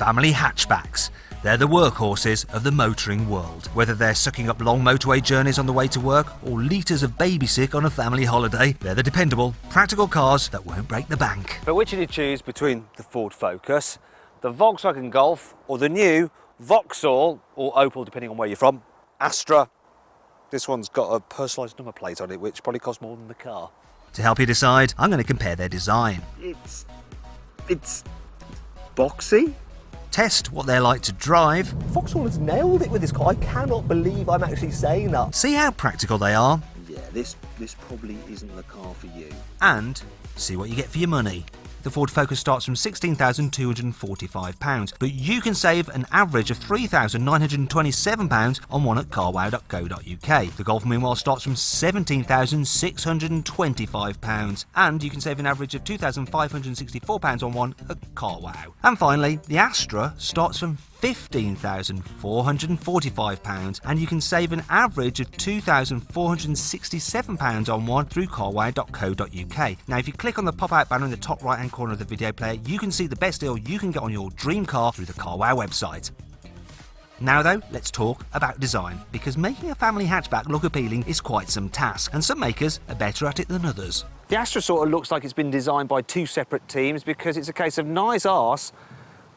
Family hatchbacks. They're the workhorses of the motoring world. Whether they're sucking up long motorway journeys on the way to work or litres of baby sick on a family holiday, they're the dependable, practical cars that won't break the bank. But which would you choose between the Ford Focus, the Volkswagen Golf, or the new Vauxhall, or Opel depending on where you're from, Astra? This one's got a personalised number plate on it, which probably costs more than the car. To help you decide, I'm going to compare their design. It's boxy. Test what they're like to drive. Vauxhall has nailed it with this car. I cannot believe I'm actually saying that. See how practical they are. Yeah, this probably isn't the car for you. And see what you get for your money. The Ford Focus starts from £16,245, but you can save an average of £3,927 on one at carwow.co.uk. The Golf, meanwhile, starts from £17,625, and you can save an average of £2,564 on one at CarWow. And finally, the Astra starts from £15,445, and you can save an average of £2,467 on one through carwow.co.uk. Now, if you click on the pop-out banner in the top right-hand corner of the video player, you can see the best deal you can get on your dream car through the CarWow website. Now though, let's talk about design, because making a family hatchback look appealing is quite some task, and some makers are better at it than others. The Astra sort of looks like it's been designed by two separate teams, because it's a case of nice arse,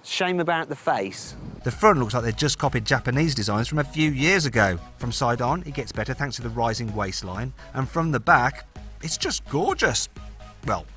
shame about the face. The front looks like they just copied Japanese designs from a few years ago. From side on, it gets better thanks to the rising waistline, and from the back, it's just gorgeous. Well,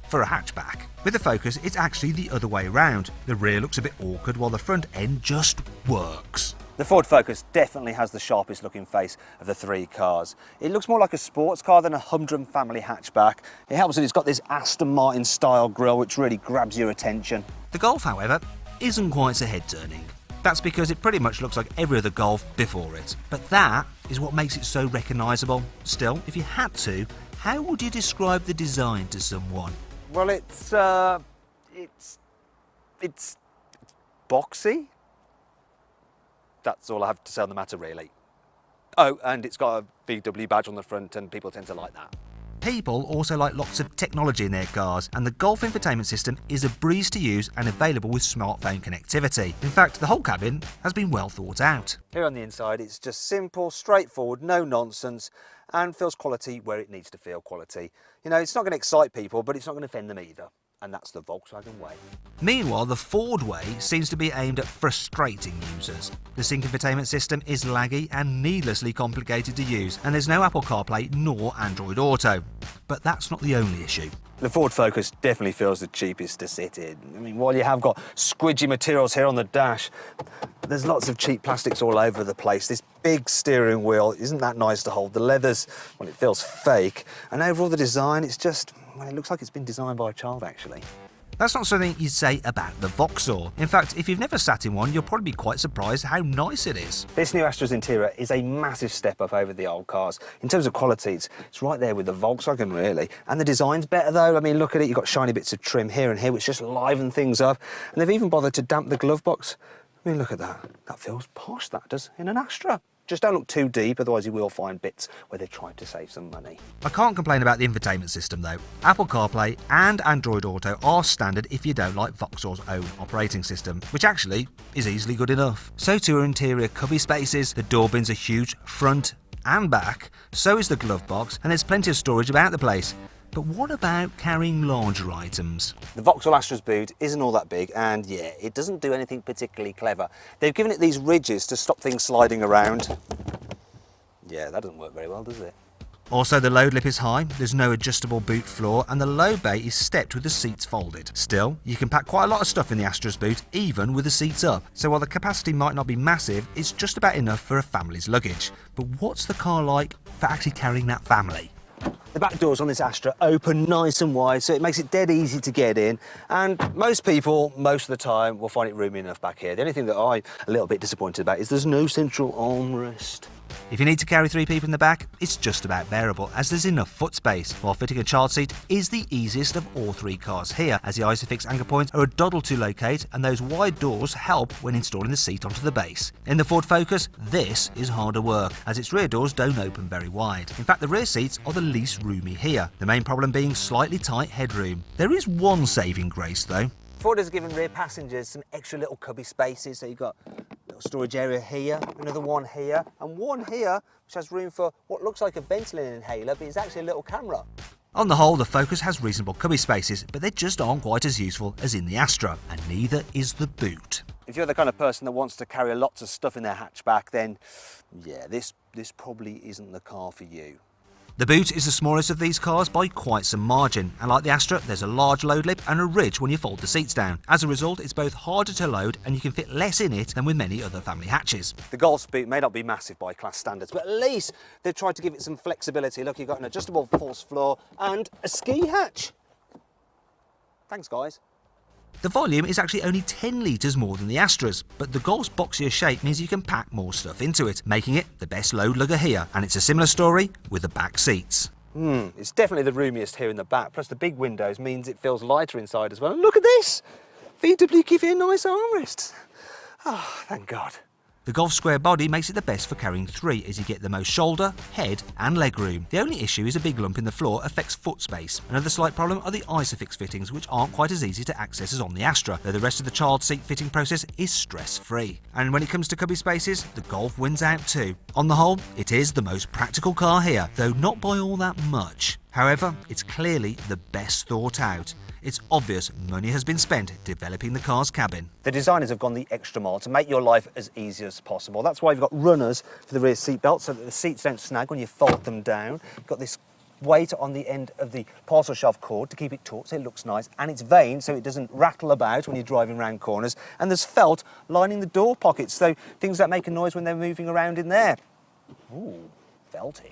for a hatchback. With the Focus, it's actually the other way around. The rear looks a bit awkward while the front end just works. The Ford Focus definitely has the sharpest looking face of the three cars. It looks more like a sports car than a humdrum family hatchback. It helps that it's got this Aston Martin style grille which really grabs your attention. The Golf, however, isn't quite so head-turning. That's because it pretty much looks like every other Golf before it. But that is what makes it so recognisable. Still, if you had to, how would you describe the design to someone? Well, it's boxy. That's all I have to say on the matter, really. Oh, and it's got a VW badge on the front, and people tend to like that. People also like lots of technology in their cars, and the Golf infotainment system is a breeze to use and available with smartphone connectivity. In fact, the whole cabin has been well thought out. Here on the inside, it's just simple, straightforward, no nonsense, and feels quality where it needs to feel quality. You know, it's not going to excite people, but it's not going to offend them either. And that's the Volkswagen way. Meanwhile, the Ford way seems to be aimed at frustrating users. The sync infotainment system is laggy and needlessly complicated to use, and there's no Apple CarPlay nor Android Auto. But that's not the only issue. The Ford Focus definitely feels the cheapest to sit in. I mean, while you have got squidgy materials here on the dash, there's lots of cheap plastics all over the place. This big steering wheel, isn't that nice to hold? The leather's, well, it feels fake. And overall, the design, it's just, well, it looks like it's been designed by a child, actually. That's not something you'd say about the Vauxhall. In fact, if you've never sat in one, you'll probably be quite surprised how nice it is. This new Astra's interior is a massive step up over the old cars. In terms of quality, it's right there with the Volkswagen, really. And the design's better, though. I mean, look at it. You've got shiny bits of trim here and here, which just liven things up. And they've even bothered to damp the glove box. I mean, look at that. That feels posh, that does, in an Astra. Just don't look too deep, otherwise you will find bits where they're trying to save some money. I can't complain about the infotainment system though. Apple CarPlay and Android Auto are standard if you don't like Vauxhall's own operating system, which actually is easily good enough. So too are interior cubby spaces, the door bins are huge, front and back, so is the glove box, and there's plenty of storage about the place. But what about carrying larger items? The Vauxhall Astra's boot isn't all that big, and yeah, it doesn't do anything particularly clever. They've given it these ridges to stop things sliding around. Yeah, that doesn't work very well, does it? Also, the load lip is high, there's no adjustable boot floor, and the load bay is stepped with the seats folded. Still, you can pack quite a lot of stuff in the Astra's boot, even with the seats up. So while the capacity might not be massive, it's just about enough for a family's luggage. But what's the car like for actually carrying that family? The back doors on this Astra open nice and wide, so it makes it dead easy to get in. And most people, most of the time, will find it roomy enough back here. The only thing that I'm a little bit disappointed about is there's no central armrest. If you need to carry 3 people in the back, it's just about bearable, as there's enough foot space, while fitting a child seat is the easiest of all 3 cars here, as the Isofix anchor points are a doddle to locate, and those wide doors help when installing the seat onto the base. In the Ford Focus, this is harder work, as its rear doors don't open very wide. In fact, the rear seats are the least roomy here, the main problem being slightly tight headroom. There is one saving grace though. Ford has given rear passengers some extra little cubby spaces. So you've got a little storage area here, another one here, and one here, which has room for what looks like a ventilator inhaler, but it's actually a little camera. On the whole, the Focus has reasonable cubby spaces, but they just aren't quite as useful as in the Astra, and neither is the boot. If you're the kind of person that wants to carry lots of stuff in their hatchback, then yeah, this probably isn't the car for you. The boot is the smallest of these cars by quite some margin, and like the Astra, there's a large load lip and a ridge when you fold the seats down. As a result, it's both harder to load and you can fit less in it than with many other family hatches. The Golf's boot may not be massive by class standards, but at least they've tried to give it some flexibility. Look, you've got an adjustable false floor and a ski hatch. Thanks, guys. The volume is actually only 10 litres more than the Astra's, but the Golf's boxier shape means you can pack more stuff into it, making it the best load lugger here. And it's a similar story with the back seats. It's definitely the roomiest here in the back, plus the big windows means it feels lighter inside as well. And look at this! VW give you a nice armrest. Oh, thank God. The Golf's square body makes it the best for carrying 3 as you get the most shoulder, head and leg room. The only issue is a big lump in the floor affects foot space. Another slight problem are the Isofix fittings, which aren't quite as easy to access as on the Astra, though the rest of the child seat fitting process is stress-free. And when it comes to cubby spaces, the Golf wins out too. On the whole, it is the most practical car here, though not by all that much. However, it's clearly the best thought out. It's obvious money has been spent developing the car's cabin. The designers have gone the extra mile to make your life as easy as possible. That's why you've got runners for the rear seat belts so that the seats don't snag when you fold them down. You've got this weight on the end of the parcel shelf cord to keep it taut so it looks nice, and it's veined so it doesn't rattle about when you're driving around corners, and there's felt lining the door pockets so things that make a noise when they're moving around in there. Ooh, felty.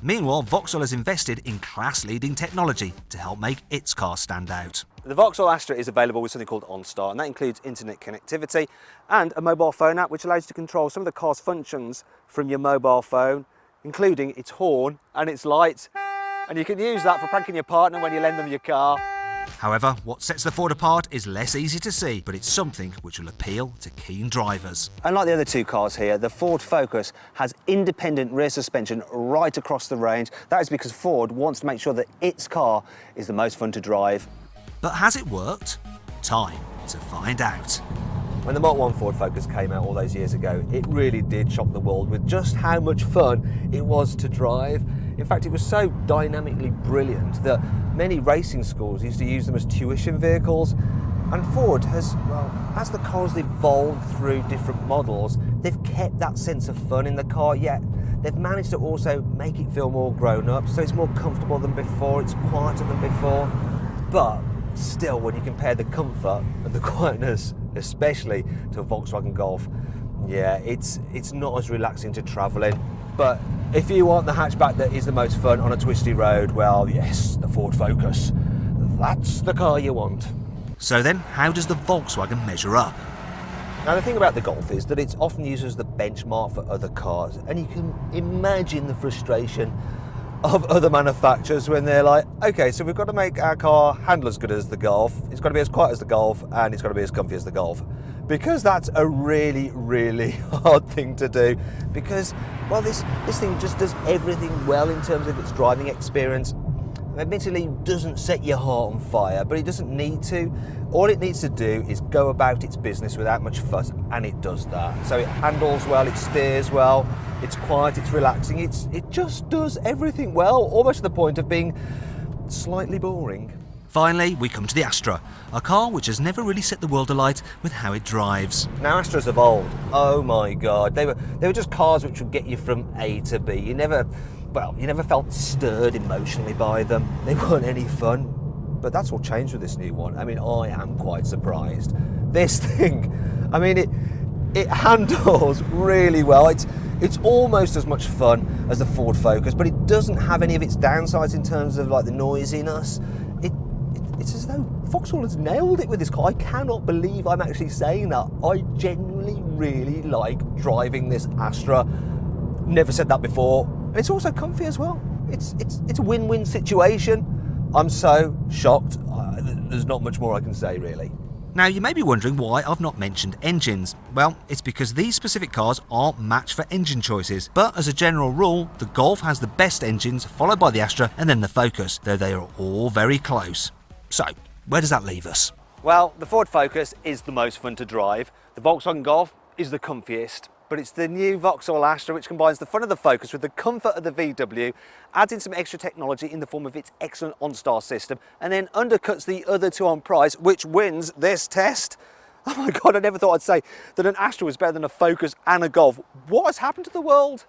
Meanwhile, Vauxhall has invested in class-leading technology to help make its car stand out. The Vauxhall Astra is available with something called OnStart, and that includes internet connectivity and a mobile phone app which allows you to control some of the car's functions from your mobile phone, including its horn and its lights. And you can use that for pranking your partner when you lend them your car. However, what sets the Ford apart is less easy to see, but it's something which will appeal to keen drivers. Unlike the other two cars here, the Ford Focus has independent rear suspension right across the range. That is because Ford wants to make sure that its car is the most fun to drive. But has it worked? Time to find out. When the Mark 1 Ford Focus came out all those years ago, it really did shock the world with just how much fun it was to drive. In fact, it was so dynamically brilliant that many racing schools used to use them as tuition vehicles. And Ford has, well, as the cars evolved through different models, they've kept that sense of fun in the car, yet they've managed to also make it feel more grown up, so it's more comfortable than before, it's quieter than before. But still, when you compare the comfort and the quietness, especially to a Volkswagen Golf, yeah, it's not as relaxing to travel in. But if you want the hatchback that is the most fun on a twisty road, well, yes, the Ford Focus. That's the car you want. So then, how does the Volkswagen measure up? Now, the thing about the Golf is that it's often used as the benchmark for other cars, and you can imagine the frustration of other manufacturers when they're like, okay, so we've got to make our car handle as good as the Golf, it's got to be as quiet as the Golf, and it's got to be as comfy as the Golf. Because that's a really, really hard thing to do. Because, well, this thing just does everything well in terms of its driving experience. Admittedly, doesn't set your heart on fire, but it doesn't need to. All it needs to do is go about its business without much fuss, and it does that. So it handles well, it steers well, it's quiet, it's relaxing, it just does everything well, almost to the point of being slightly boring. Finally, we come to the Astra, a car which has never really set the world alight with how it drives. Now, Astras of old, oh my God, they were just cars which would get you from A to B. You never felt stirred emotionally by them. They weren't any fun. But that's all changed with this new one. I mean, I am quite surprised. This thing, I mean, it handles really well. It's almost as much fun as the Ford Focus, but it doesn't have any of its downsides in terms of like the noisiness. It's as though Vauxhall has nailed it with this car. I cannot believe I'm actually saying that. I genuinely really like driving this Astra. Never said that before. And it's also comfy as well. It's a win-win situation. I'm so shocked. There's not much more I can say, really. Now, you may be wondering why I've not mentioned engines. Well, it's because these specific cars aren't matched for engine choices. But as a general rule, the Golf has the best engines, followed by the Astra and then the Focus, though they are all very close. So, where does that leave us? Well, the Ford Focus is the most fun to drive. The Volkswagen Golf is the comfiest. But it's the new Vauxhall Astra which combines the fun of the Focus with the comfort of the VW, adds in some extra technology in the form of its excellent OnStar system, and then undercuts the other two on price, which wins this test. Oh my God, I never thought I'd say that an Astra was better than a Focus and a Golf. What has happened to the world?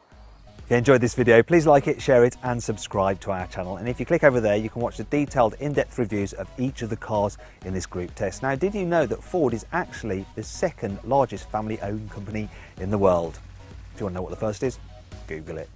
If you enjoyed this video, please like it, share it and subscribe to our channel. And if you click over there, you can watch the detailed in-depth reviews of each of the cars in this group test. Now, did you know that Ford is actually the second largest family-owned company in the world? If you want to know what the first is, Google it.